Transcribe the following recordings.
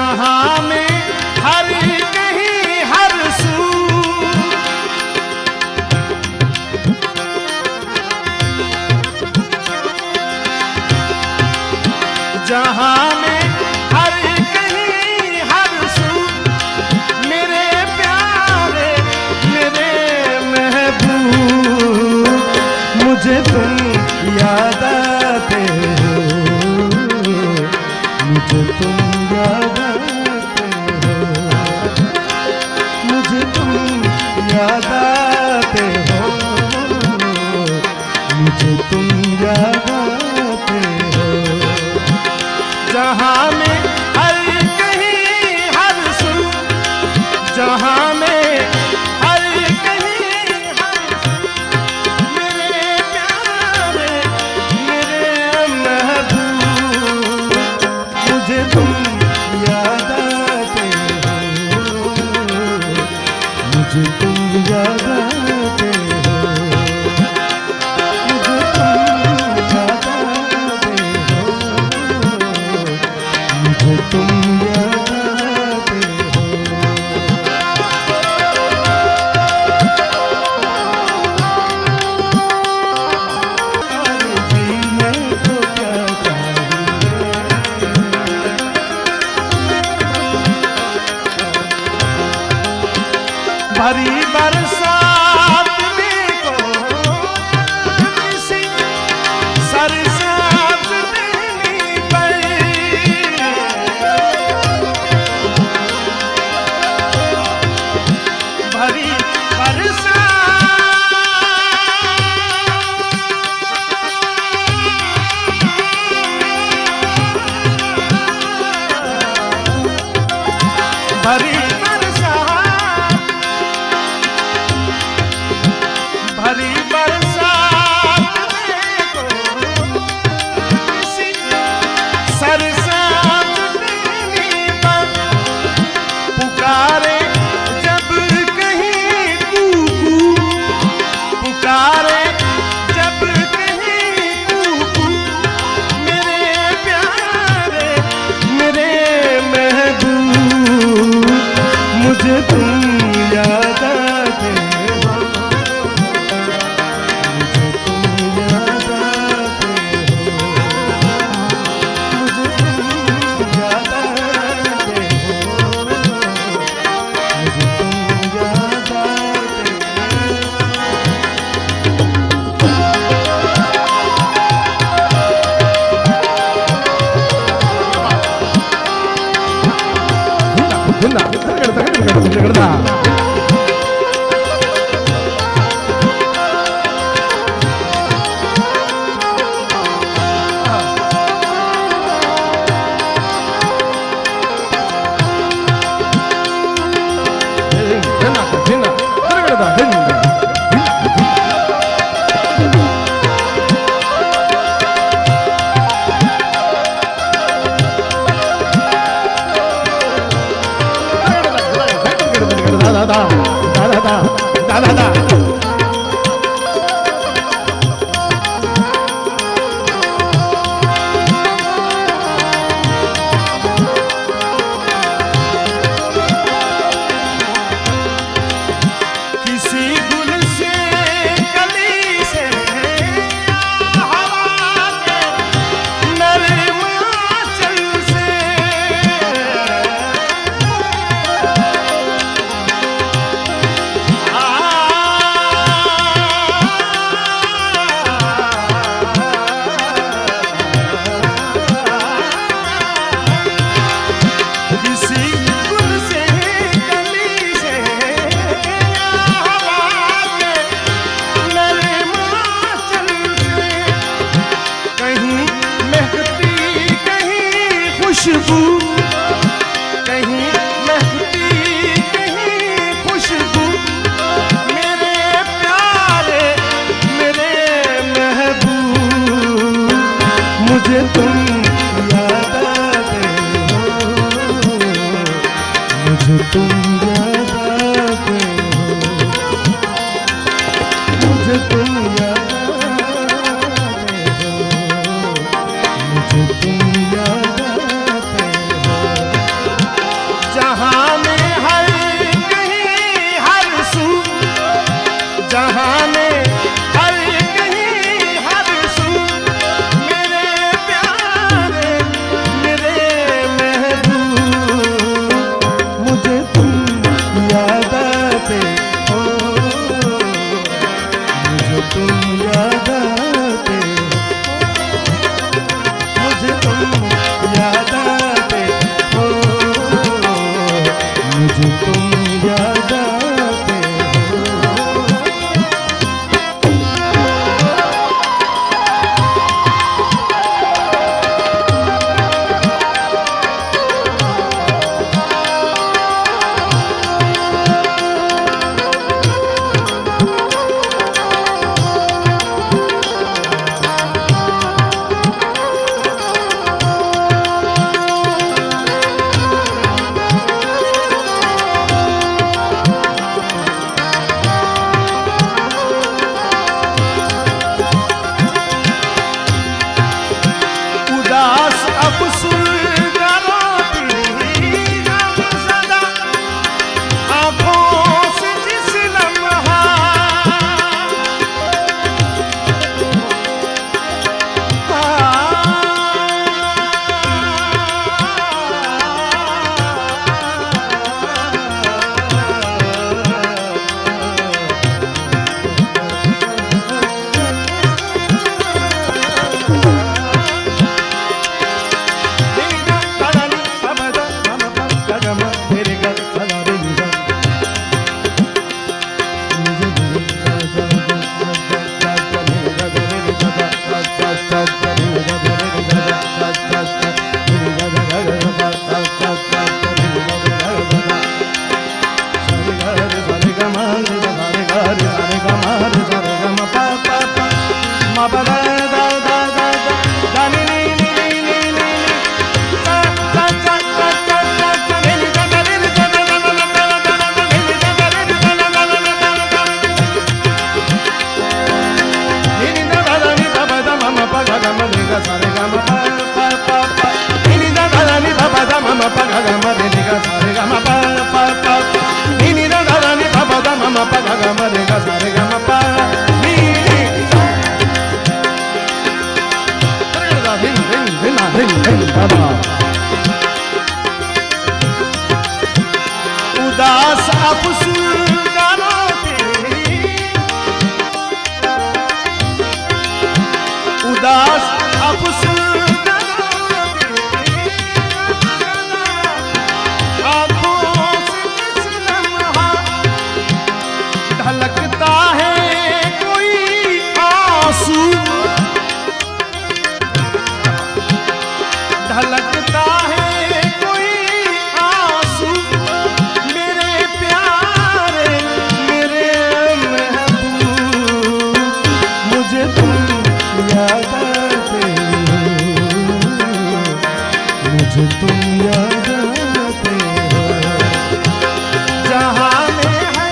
जहां में हर कहीं हर सू जहां में हर कहीं हर सू मेरे प्यारे मेरे महबूब मुझे तुम याद आते हो मुझे तुम याद आते हो मुझे तुम याद आते हो मुझे तुम याद आते हो जहां में हर कहीं हर सू जहां में हर कहीं हर सू मेरे प्यारे मेरे महबूब मुझे तुम याद आते हो मुझे तुम याद आते हो मुझे तुम याद आते हो जीने को क्या चाहिए भरी बरसात में को किसी सरसात देनी पड़ी भरी बरसात में को किसी सरसात देनी पर पुकारे जब कहीं कूकू पुकारे जब कहीं कूकू मेरे प्यारे मेरे महबूब मुझे तुम याद आते हो मुझे तुम याद आते हो मुझे तुम याद आते हो मुझे तुम याद आते किसी गुल से कली से हवा के नरम आंचल से किसी गुल से कली से हवा के नरम आंचल से कहीं महकती कहीं खुशबू कहीं महकती कहीं खुशबू मेरे प्यारे मेरे महबूब मुझे तुम याद आते हो मुझे तुम याद आते हो मुझे तुम याद आते हो मुझे तुम याद आते हो उदास अफसुगानों की उदास अफसुगानों की आँखों से किस लम्हा ढलकता है कोई आंसू ढलकता है कोई आंसू मेरे प्यारे मेरे महबूब मुझे तुम याद आते हो मुझे तुम याद आते हो जहाँ में है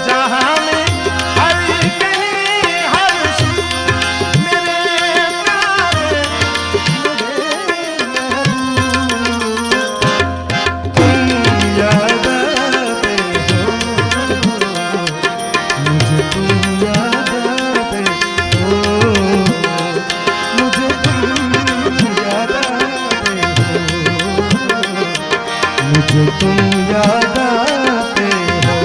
जहाँ में हर कहीं हर सू मेरे प्यारे तुम याद आते हो मुझे तुम याद आते हो मुझे तुम याद आते हो मुझे तुम याद आते हो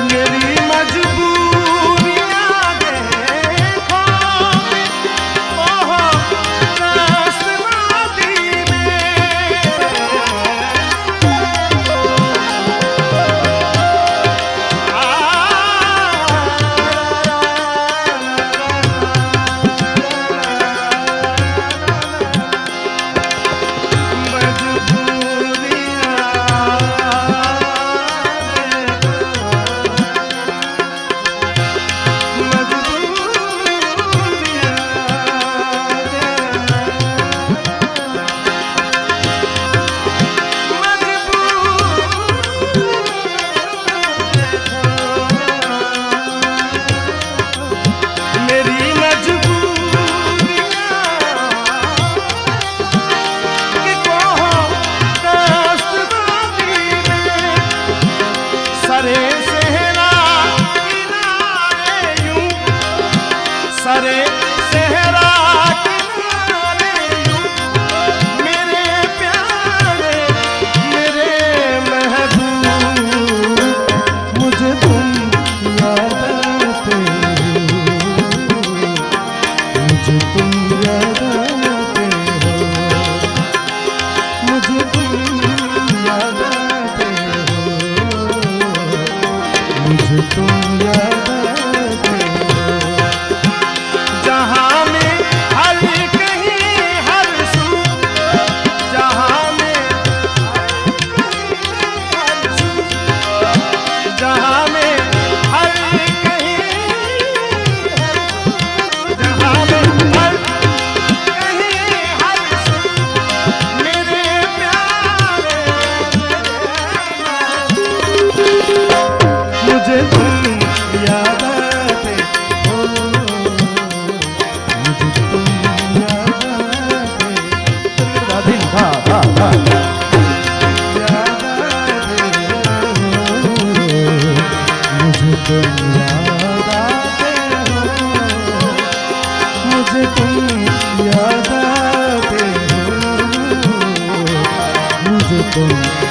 मेरी मजबूरियां देखो ओह रास्तेवादी सरे सहरा किनारे यूं मेरे प्यारे मेरे महबूब मुझे तुम याद आते हो मुझे तुम याद आते हो मुझे तुम याद आते हो मुझे तुम याद आते हो जहाँ में हर कहीं हर सू जहाँ में हर सू जहाँ में हर कहीं जहाँ में हर कहीं हर सू मेरे प्यारे मुझे तुम याद आते हो मुझे तुम याद आते याद आते हो मुझे तुम याद आते हो मुझे तुम याद तुम